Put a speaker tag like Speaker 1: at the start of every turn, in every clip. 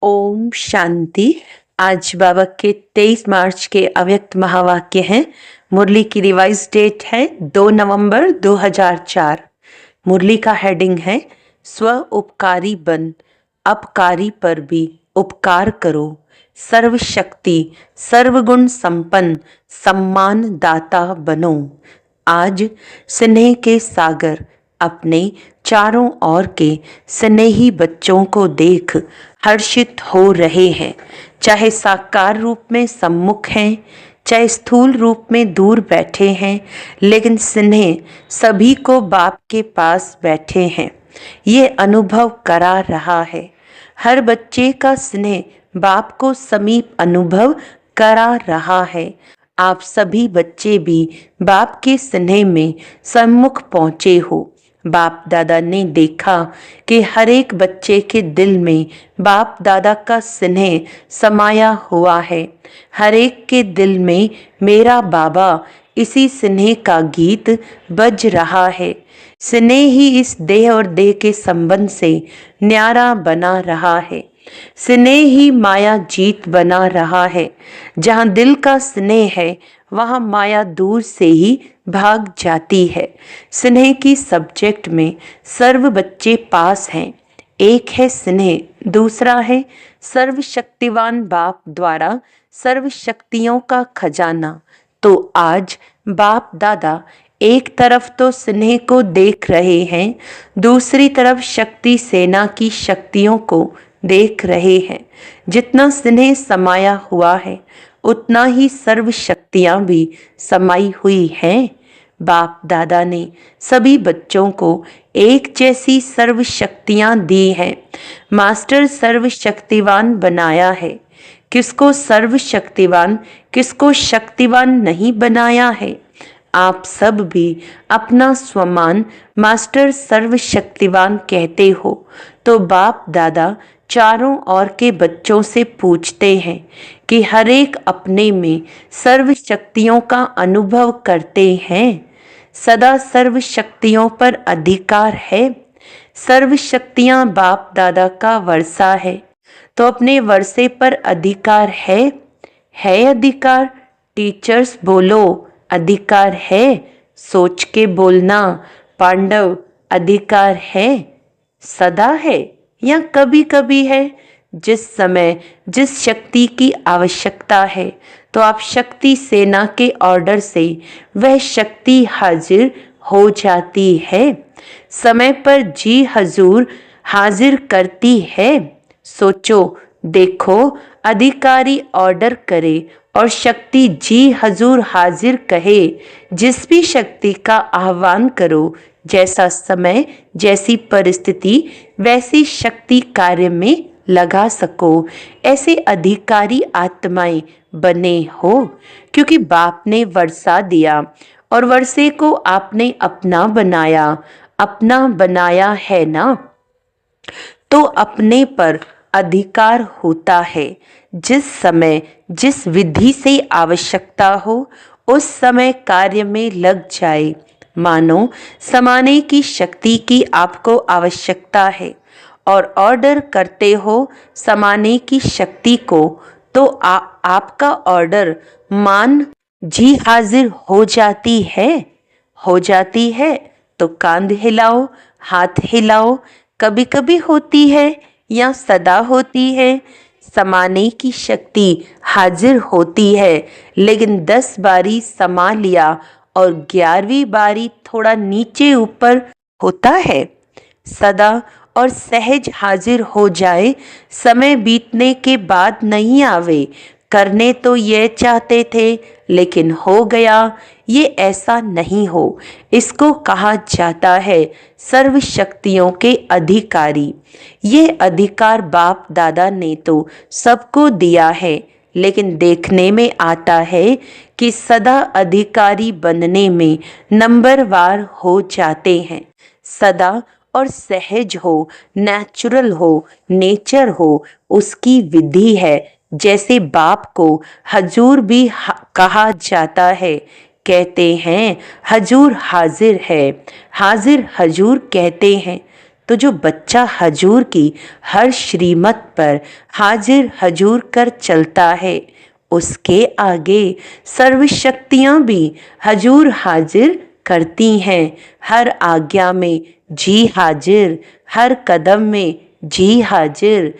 Speaker 1: ओम शांति। आज बाबा के 23 मार्च के अव्यक्त महावाक्य हैं। मुरली की रिवाइज डेट है 2 नवंबर 2004। मुरली का हेडिंग है स्व उपकारी बन, अपकारी पर भी उपकार करो, सर्वशक्ति सर्वगुण संपन्न सम्मान दाता बनो। आज स्नेह के सागर अपने चारों ओर के स्नेही बच्चों को देख हर्षित हो रहे हैं। चाहे साकार रूप में सम्मुख हैं, चाहे स्थूल रूप में दूर बैठे हैं, लेकिन स्नेह सभी को बाप के पास बैठे हैं ये अनुभव करा रहा है। हर बच्चे का स्नेह बाप को समीप अनुभव करा रहा है। आप सभी बच्चे भी बाप के स्नेह में सम्मुख पहुँचे हो। बाप दादा ने देखा कि हर एक बच्चे के दिल में बाप दादा का स्नेह समाया हुआ है। हर एक के दिल में मेरा बाबा इसी स्नेह का गीत बज रहा है। स्नेह ही इस देह और देह के संबंध से न्यारा बना रहा है। स्नेह ही माया जीत बना रहा है। जहाँ दिल का स्नेह है वहाँ माया दूर से ही भाग जाती है। स्नेह की सब्जेक्ट में सर्व बच्चे पास हैं। एक है स्नेह, दूसरा है सर्वशक्तिवान बाप द्वारा सर्व शक्तियों का खजाना। तो आज बाप दादा एक तरफ तो स्नेह को देख रहे हैं, दूसरी तरफ शक्ति सेना की शक्तियों को देख रहे हैं। जितना स्नेह समाया हुआ है उतना ही सर्व शक्तियां भी समाई हुई हैं। बाप दादा ने सभी बच्चों को एक जैसी सर्व शक्तियां दी हैं। मास्टर सर्व शक्तिवान बनाया है। किसको सर्व शक्तिवान, किसको शक्तिवान नहीं बनाया है। आप सब भी अपना स्वमान मास्टर सर्व शक्तिवान कहते हो। तो बाप दादा चारों ओर के बच्चों से पूछते हैं कि हर एक अपने में सर्व शक्तियों का अनुभव करते हैं। सदा सर्व शक्तियों पर अधिकार है। सर्व शक्तियां बाप दादा का वर्षा है। तो अपने वर्षे पर अधिकार है अधिकार। टीचर्स बोलो अधिकार है। सोच के बोलना पांडव अधिकार है। सदा है या कभी कभी है। जिस समय जिस शक्ति की आवश्यकता है तो आप शक्ति सेना के ऑर्डर से वह शक्ति हाजिर हो जाती है। समय पर जी हजूर हाजिर करती है। सोचो देखो, अधिकारी ऑर्डर करे और शक्ति जी हजूर हाजिर कहे। जिस भी शक्ति का आह्वान करो, जैसा समय जैसी परिस्थिति वैसी शक्ति कार्य में लगा सको, ऐसे अधिकारी आत्माएं बने हो। क्योंकि बाप ने वर्षा दिया और वर्षे को आपने अपना बनाया है ना, तो अपने पर अधिकार होता है। जिस समय जिस विधि से आवश्यकता हो उस समय कार्य में लग जाए। मानो समाने की शक्ति की आपको आवश्यकता है और ऑर्डर करते हो समाने की शक्ति को, तो आपका ऑर्डर मान जी हाजिर हो जाती है। तो कांध हिलाओ, हाथ हिलाओ। कभी कभी होती है या सदा होती है। समाने की शक्ति हाजिर होती है, लेकिन 10 बारी समा लिया और 11वीं बारी थोड़ा नीचे ऊपर होता है। सदा और सहज हाजिर हो जाए, समय बीतने के बाद नहीं आवे। करने तो ये चाहते थे लेकिन हो गया, ये ऐसा नहीं हो। इसको कहा जाता है सर्व शक्तियों के अधिकारी। ये अधिकार बाप दादा ने तो सबको दिया है, लेकिन देखने में आता है कि सदा अधिकारी बनने में नंबरवार हो जाते हैं। सदा और सहज हो, नेचुरल हो, नेचर हो, उसकी विधि है। जैसे बाप को हजूर भी कहा जाता है। कहते हैं हजूर हाजिर है, हाजिर हजूर कहते हैं। तो जो बच्चा हजूर की हर श्रीमत पर हाजिर हजूर कर चलता है, उसके आगे सर्व शक्तियाँ भी हजूर हाजिर करती हैं। हर आज्ञा में जी हाजिर, हर कदम में जी हाजिर।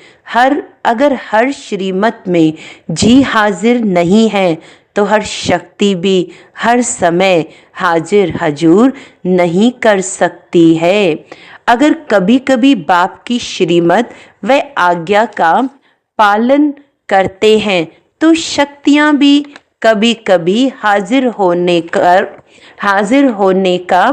Speaker 1: अगर हर श्रीमत में जी हाजिर नहीं है तो हर शक्ति भी हर समय हाजिर हजूर नहीं कर सकती है। अगर कभी कभी बाप की श्रीमत व आज्ञा का पालन करते हैं तो शक्तियाँ भी कभी कभी हाजिर होने का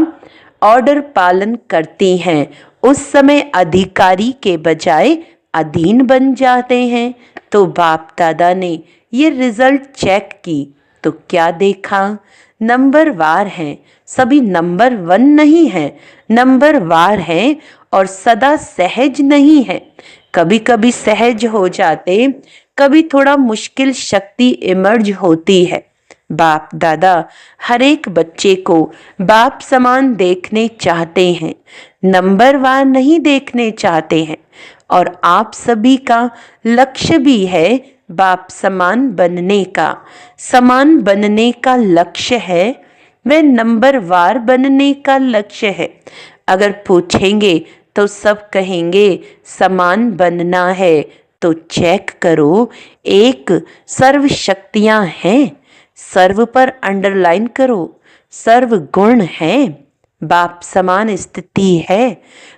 Speaker 1: ऑर्डर पालन करती हैं। उस समय अधिकारी के बजाय अधीन बन जाते हैं। तो बाप दादा ने ये रिजल्ट चेक की तो क्या देखा? नंबर वार हैं, सभी नंबर 1 नहीं है, नंबर वार हैं और सदा सहज नहीं है। कभी कभी सहज हो जाते, कभी थोड़ा मुश्किल शक्ति इमर्ज होती है। बाप दादा हर एक बच्चे को बाप समान देखने चाहते हैं, नंबर वार नहीं देखने चाहते हैं। और आप सभी का लक्ष्य भी है बाप समान बनने का। समान बनने का लक्ष्य है, वह नंबर वार बनने का लक्ष्य है। अगर पूछेंगे तो सब कहेंगे समान बनना है, तो चेक करो, एक सर्व शक्तियां हैं, सर्व पर अंडरलाइन करो, सर्व गुण है, बाप समान स्थिति है।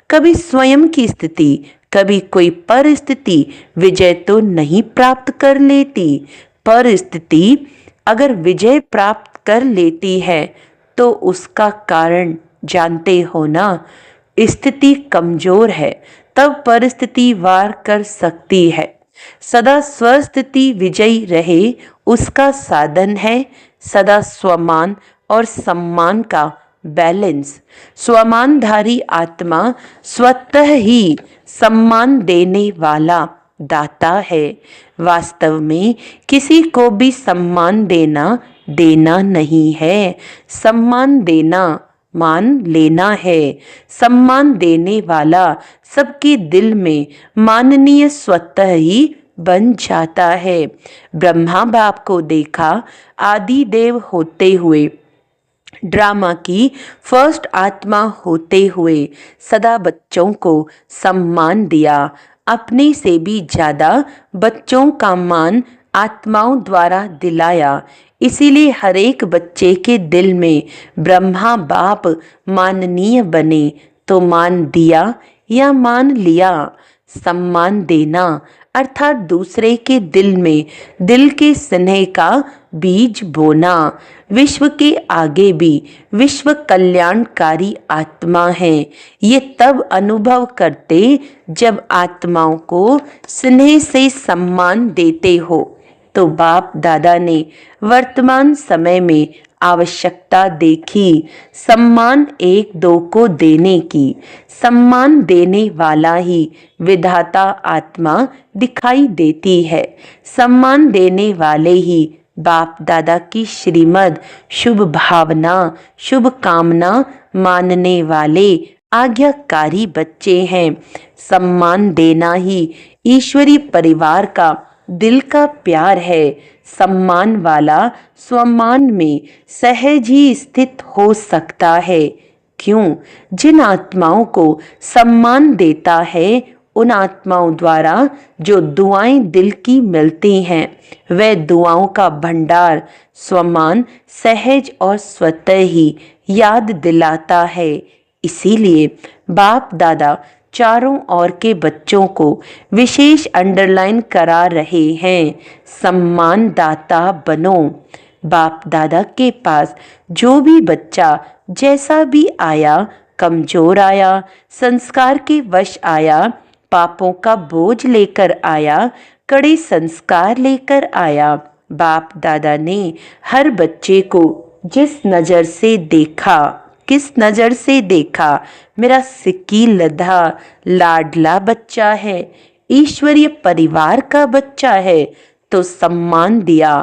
Speaker 1: कभी स्वयं की स्थिति, कभी कोई परिस्थिति विजय तो नहीं प्राप्त कर लेती। परिस्थिति अगर विजय प्राप्त कर लेती है तो उसका कारण जानते हो ना? स्थिति कमजोर है तब परिस्थिति वार कर सकती है। सदा स्वस्थिति विजयी रहे उसका साधन है सदा स्वमान और सम्मान का बैलेंस। स्वमानधारी आत्मा स्वतः ही सम्मान देने वाला दाता है। वास्तव में किसी को भी सम्मान देना नहीं है। सम्मान देना मान लेना है। सम्मान देने वाला सबके दिल में माननीय स्वतः ही बन जाता है। ब्रह्मा बाप को देखा आदि देव होते हुए, ड्रामा की फर्स्ट आत्मा होते हुए सदा बच्चों को सम्मान दिया। अपने से भी ज़्यादा बच्चों का मान आत्माओं द्वारा दिलाया। इसीलिए हर एक बच्चे के दिल में ब्रह्मा बाप माननीय बने तो मान दिया या मान लिया। सम्मान देना अर्थात दूसरे के दिल में दिल के स्नेह का बीज बोना। विश्व के आगे भी विश्व कल्याणकारी आत्मा है। ये तब अनुभव करते जब आत्माओं को स्नेह से सम्मान देते हो। तो बाप दादा ने वर्तमान समय में आवश्यकता देखी सम्मान एक दो को देने की। सम्मान देने वाला ही विधाता आत्मा दिखाई देती है। सम्मान देने वाले ही बाप दादा की श्रीमद् शुभ भावना शुभ कामना मानने वाले आज्ञाकारी बच्चे हैं। सम्मान देना ही ईश्वरीय परिवार का दिल का प्यार है। सम्मान वाला स्वमान में सहज ही स्थित हो सकता है। क्यों? जिन आत्माओं को सम्मान देता है उन आत्माओं द्वारा जो दुआएं दिल की मिलती हैं वह दुआओं का भंडार स्वमान सहज और स्वतः ही याद दिलाता है। इसीलिए बाप दादा चारों ओर के बच्चों को विशेष अंडरलाइन करा रहे हैं, सम्मानदाता बनो। बाप दादा के पास जो भी बच्चा जैसा भी आया, कमजोर आया, संस्कार के वश आया, पापों का बोझ लेकर आया, कड़े संस्कार लेकर आया, बाप दादा ने हर बच्चे को जिस नज़र से देखा, किस नज़र से देखा, मेरा सिक्की लधा लाडला बच्चा है, ईश्वरीय परिवार का बच्चा है, तो सम्मान दिया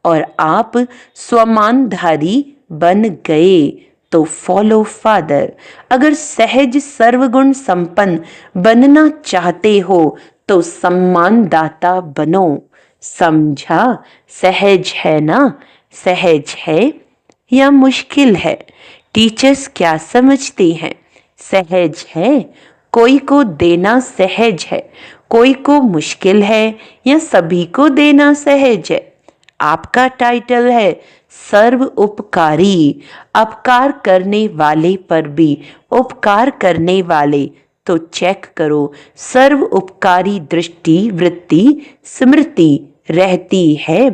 Speaker 1: और आप स्वमानधारी बन गए। तो फॉलो फादर। अगर सहज सर्वगुण संपन्न बनना चाहते हो तो सम्मानदाता बनो। समझा? सहज है ना? सहज है या मुश्किल है? टीचर्स क्या समझती हैं? सहज है। कोई को देना सहज है, कोई को मुश्किल है, या सभी को देना सहज है? आपका टाइटल है सर्व उपकारी। अपकार करने वाले पर भी उपकार करने वाले, तो चेक करो सर्व उपकारी दृष्टि वृत्ति स्मृति रहती है।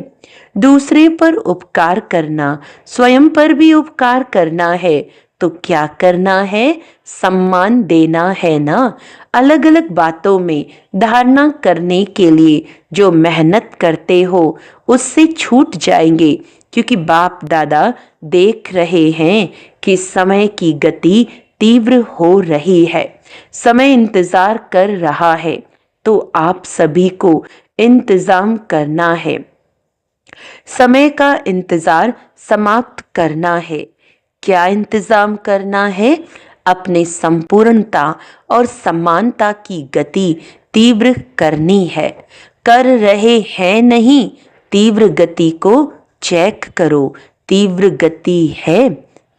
Speaker 1: दूसरे पर उपकार करना, स्वयं पर भी उपकार करना है, तो क्या करना है? सम्मान देना है ना। अलग अलग बातों में धारणा करने के लिए जो मेहनत करते हो उससे छूट जाएंगे, क्योंकि बाप दादा देख रहे हैं कि समय की गति तीव्र हो रही है। समय इंतजार कर रहा है, तो आप सभी को इंतजाम करना है। समय का इंतजार समाप्त करना है। क्या इंतजाम करना है? अपने संपूर्णता और समानता की गति तीव्र करनी है। कर रहे हैं नहीं? तीव्र गति को चेक करो, तीव्र गति है।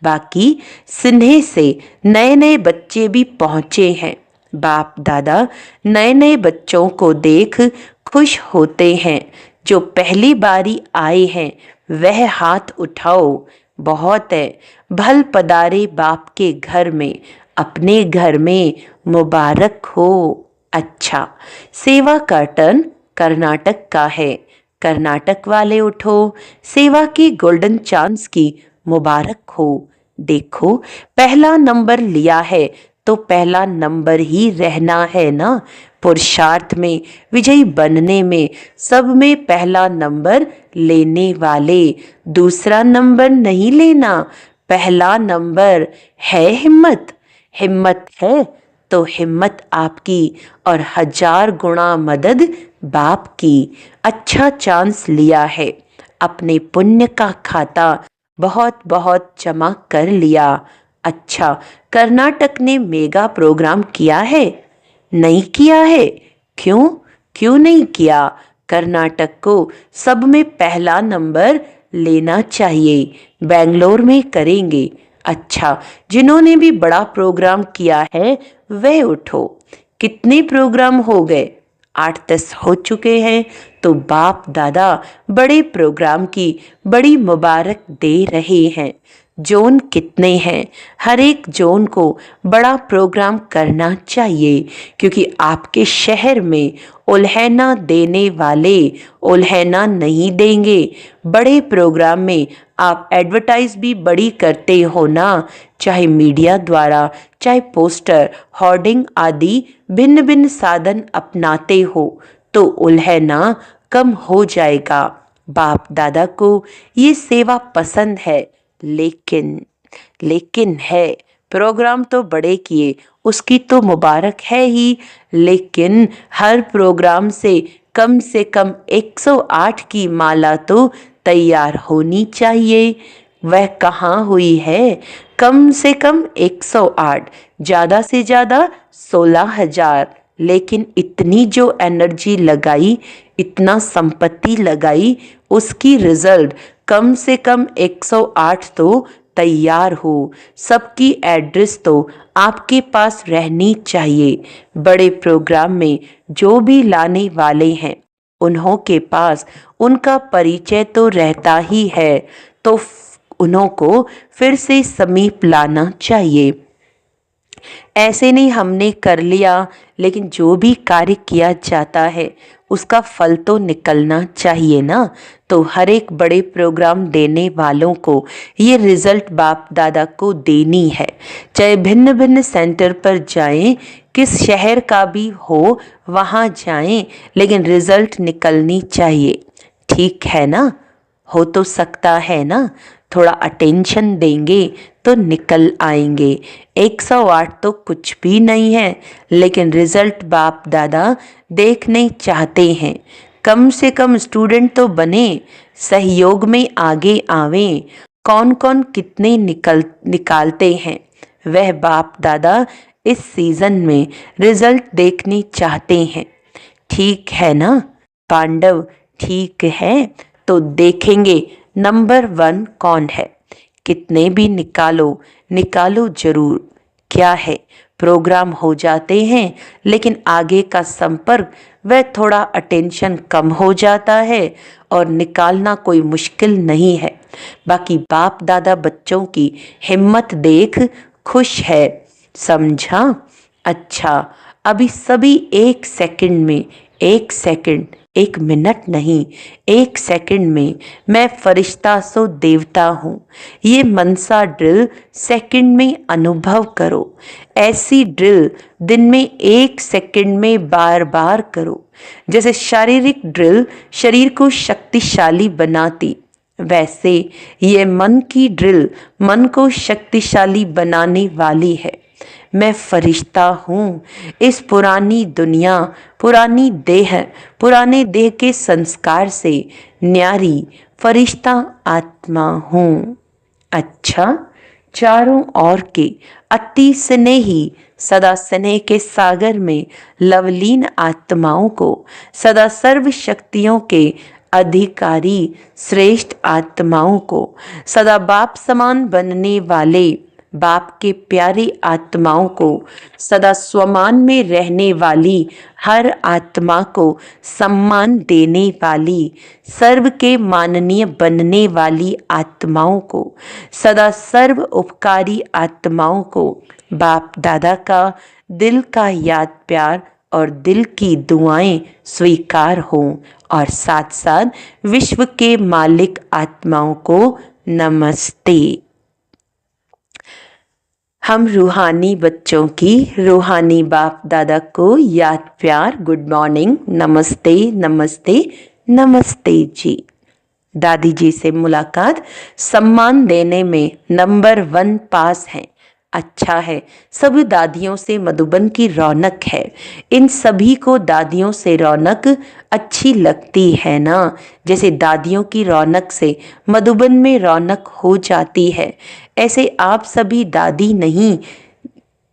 Speaker 1: बाकी सिन्हे से नए नए बच्चे भी पहुंचे हैं। बाप दादा नए नए बच्चों को देख खुश होते हैं। जो पहली बारी आए हैं वह हाथ उठाओ। बहुत है। भल पदारे बाप के घर में, अपने घर में मुबारक हो। अच्छा, सेवा का टर्न कर्नाटक का है। कर्नाटक वाले उठो, सेवा की गोल्डन चांस की मुबारक हो। देखो, पहला नंबर लिया है तो पहला नंबर ही रहना है ना। पुरुषार्थ में, विजयी बनने में, सब में पहला नंबर लेने वाले। दूसरा नंबर नहीं लेना, पहला नंबर है हिम्मत। हिम्मत है तो हिम्मत आपकी और 1000 गुणा मदद बाप की। अच्छा चांस लिया है, अपने पुण्य का खाता बहुत बहुत जमा कर लिया। अच्छा, कर्नाटक ने मेगा प्रोग्राम किया है? नहीं किया है। क्यों? क्यों नहीं किया? कर्नाटक को सब में पहला नंबर लेना चाहिए। बेंगलोर में करेंगे। अच्छा, जिन्होंने भी बड़ा प्रोग्राम किया है वह उठो। कितने प्रोग्राम हो गए? 8-10 हो चुके हैं। तो बाप दादा बड़े प्रोग्राम की बड़ी मुबारक दे रहे हैं। जोन कितने हैं? हर एक जोन को बड़ा प्रोग्राम करना चाहिए, क्योंकि आपके शहर में उल्हैना देने वाले उल्हैना नहीं देंगे। बड़े प्रोग्राम में आप एडवर्टाइज भी बड़ी करते हो ना, चाहे मीडिया द्वारा, चाहे पोस्टर, होर्डिंग आदि भिन्न भिन्न साधन अपनाते हो, तो उल्हैना कम हो जाएगा। बाप दादा को ये सेवा पसंद है, लेकिन है, प्रोग्राम तो बड़े किए, उसकी तो मुबारक है ही, लेकिन हर प्रोग्राम से कम 108 की माला तो तैयार होनी चाहिए। वह कहाँ हुई है? कम से कम 108, ज़्यादा से ज़्यादा 16,000। लेकिन इतनी जो एनर्जी लगाई, इतना संपत्ति लगाई, उसकी रिजल्ट कम से कम 108 तो तैयार हो। सबकी एड्रेस तो आपके पास रहनी चाहिए। बड़े प्रोग्राम में जो भी लाने वाले हैं उन्हों के पास उनका परिचय तो रहता ही है, तो उन्हों को फिर से समीप लाना चाहिए। ऐसे नहीं हमने कर लिया, लेकिन जो भी कार्य किया जाता है उसका फल तो निकलना चाहिए ना। तो हर एक बड़े प्रोग्राम देने वालों को ये रिजल्ट बाप दादा को देनी है। चाहे भिन्न भिन्न सेंटर पर जाएं, किस शहर का भी हो वहाँ जाएं, लेकिन रिजल्ट निकलनी चाहिए। ठीक है ना? हो तो सकता है ना? थोड़ा अटेंशन देंगे तो निकल आएंगे। 108 तो कुछ भी नहीं है, लेकिन रिजल्ट बाप दादा देखने चाहते हैं। कम से कम स्टूडेंट तो बने, सहयोग में आगे आवें, कौन कौन कितने निकालते हैं, वह बाप दादा इस सीजन में रिजल्ट देखने चाहते हैं। ठीक है ना पांडव? ठीक है, तो देखेंगे नंबर 1 कौन है। कितने भी निकालो, निकालो जरूर। क्या है, प्रोग्राम हो जाते हैं लेकिन आगे का संपर्क वह थोड़ा अटेंशन कम हो जाता है और निकालना कोई मुश्किल नहीं है। बाकी बाप दादा बच्चों की हिम्मत देख खुश है, समझा? अच्छा, अभी सभी 1 सेकंड में, 1 सेकंड, 1 मिनट नहीं, 1 सेकंड में मैं फरिश्ता सो देवता हूँ। ये मनसा ड्रिल सेकंड में अनुभव करो। ऐसी ड्रिल दिन में 1 सेकंड में बार बार करो। जैसे शारीरिक ड्रिल शरीर को शक्तिशाली बनाती, वैसे ये मन की ड्रिल मन को शक्तिशाली बनाने वाली है। मैं फरिश्ता हूँ, इस पुरानी दुनिया, पुरानी देह, पुराने देह के संस्कार से न्यारी फरिश्ता आत्मा हूँ। अच्छा, चारों ओर के अति स्नेही सदा स्नेह के सागर में लवलीन आत्माओं को, सदा सर्व शक्तियों के अधिकारी श्रेष्ठ आत्माओं को, सदा बाप समान बनने वाले बाप के प्यारी आत्माओं को, सदा स्वमान में रहने वाली हर आत्मा को सम्मान देने वाली, सर्व के माननीय बनने वाली आत्माओं को, सदा सर्व उपकारी आत्माओं को बाप दादा का दिल का याद प्यार और दिल की दुआएं स्वीकार हों। और साथ साथ विश्व के मालिक आत्माओं को नमस्ते। हम रूहानी बच्चों की रूहानी बाप दादा को याद प्यार, गुड मॉर्निंग, नमस्ते नमस्ते नमस्ते जी। दादी जी से मुलाकात सम्मान देने में नंबर 1 पास हैं। अच्छा है, सभी दादियों से मधुबन की रौनक है। इन सभी को दादियों से रौनक अच्छी लगती है ना, जैसे दादियों की रौनक से मधुबन में रौनक हो जाती है। ऐसे आप सभी दादी नहीं,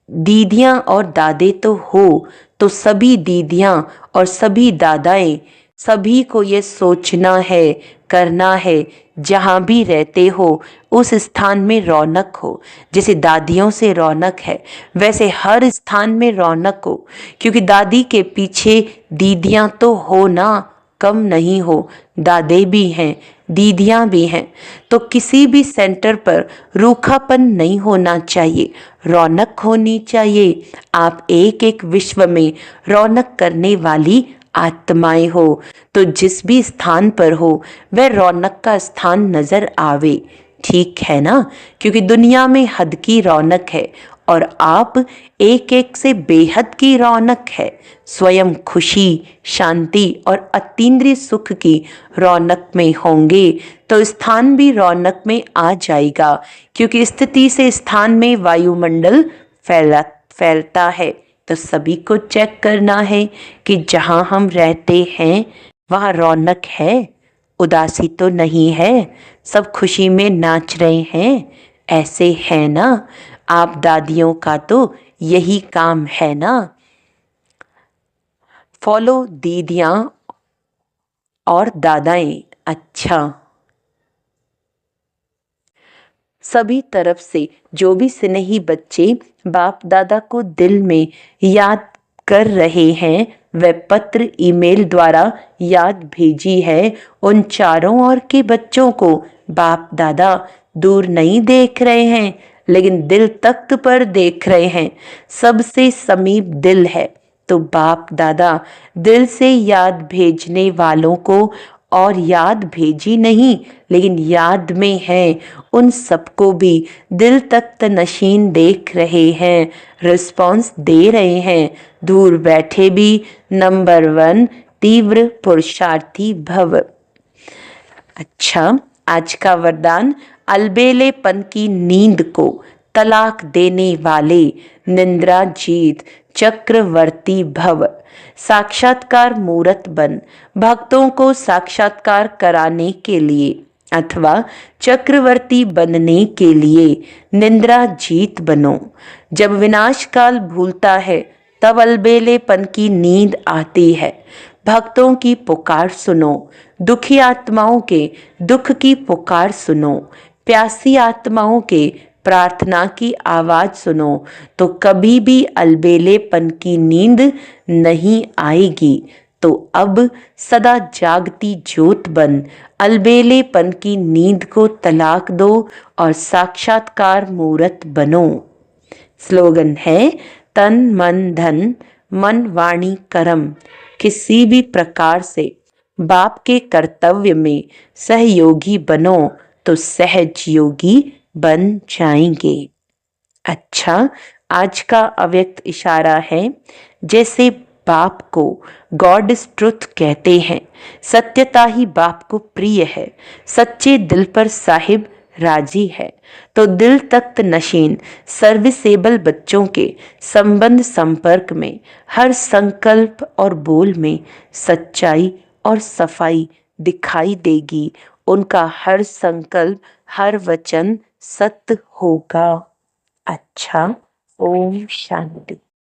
Speaker 1: दीदियां और दादे तो हो, तो सभी दीदियां और सभी दादाएं, सभी को ये सोचना है, करना है, जहाँ भी रहते हो उस स्थान में रौनक हो। जैसे दादियों से रौनक है वैसे हर स्थान में रौनक हो, क्योंकि दादी के पीछे दीदियां तो हो ना, कम नहीं हो, दादे भी हैं, दीदियां भी हैं। तो किसी भी सेंटर पर रूखापन नहीं होना चाहिए, रौनक होनी चाहिए। आप एक एक विश्व में रौनक करने वाली आत्माएं हो, तो जिस भी स्थान पर हो वह रौनक का स्थान नजर आवे। ठीक है ना, क्योंकि दुनिया में हद की रौनक है और आप एक एक से बेहद की रौनक है। स्वयं खुशी, शांति और अतीन्द्रिय सुख की रौनक में होंगे तो स्थान भी रौनक में आ जाएगा, क्योंकि स्थिति से स्थान में वायुमंडल फैलता है। तो सभी को चेक करना है कि जहाँ हम रहते हैं वहाँ रौनक है, उदासी तो नहीं है, सब खुशी में नाच रहे हैं, ऐसे है ना। आप दादियों का तो यही काम है ना, फॉलो दीदियाँ और दादाएं। अच्छा, सभी तरफ से जो भी स्नेही बच्चे बाप दादा को दिल में याद कर रहे हैं, वह पत्र ईमेल द्वारा याद भेजी है। उन चारों ओर के बच्चों को बाप दादा दूर नहीं देख रहे हैं, लेकिन दिल तख्त पर देख रहे हैं। सबसे समीप दिल है, तो बाप दादा दिल से याद भेजने वालों को और याद भेजी नहीं, लेकिन याद में है, उन सबको भी दिल तक नशीन देख रहे हैं, रिस्पॉन्स दे रहे हैं। दूर बैठे भी नंबर 1 तीव्र पुरुषार्थी भव। अच्छा, आज का वरदान, अलबेलेपन की नींद को तलाक देने वाले निंद्रा जीत चक्रवर्ती भव। साक्षात्कार मूर्त बन भक्तों को साक्षात्कार कराने के लिए अथवा चक्रवर्ती बनने के लिए निंद्रा जीत बनो। जब विनाश काल भूलता है तब अलबेलेपन की नींद आती है। भक्तों की पुकार सुनो, दुखी आत्माओं के दुख की पुकार सुनो, प्यासी आत्माओं के प्रार्थना की आवाज सुनो, तो कभी भी अलबेलेपन की नींद नहीं आएगी। तो अब सदा जागती ज्योत बन अलबेलेपन की नींद को तलाक दो और साक्षात्कार मूर्त बनो। स्लोगन है, तन मन धन, मन वाणी कर्म, किसी भी प्रकार से बाप के कर्तव्य में सहयोगी बनो तो सहज योगी बन जाएंगे। अच्छा, आज का अव्यक्त इशारा है, जैसे बाप को गॉड इज ट्रुथ कहते हैं, सत्यता ही बाप को प्रिय है, सच्चे दिल पर साहिब राजी है, तो दिल तख्त नशीन सर्विसेबल बच्चों के संबंध संपर्क में हर संकल्प और बोल में सच्चाई और सफाई दिखाई देगी। उनका हर संकल्प, हर वचन सत्य होगा। अच्छा, ओम शांति।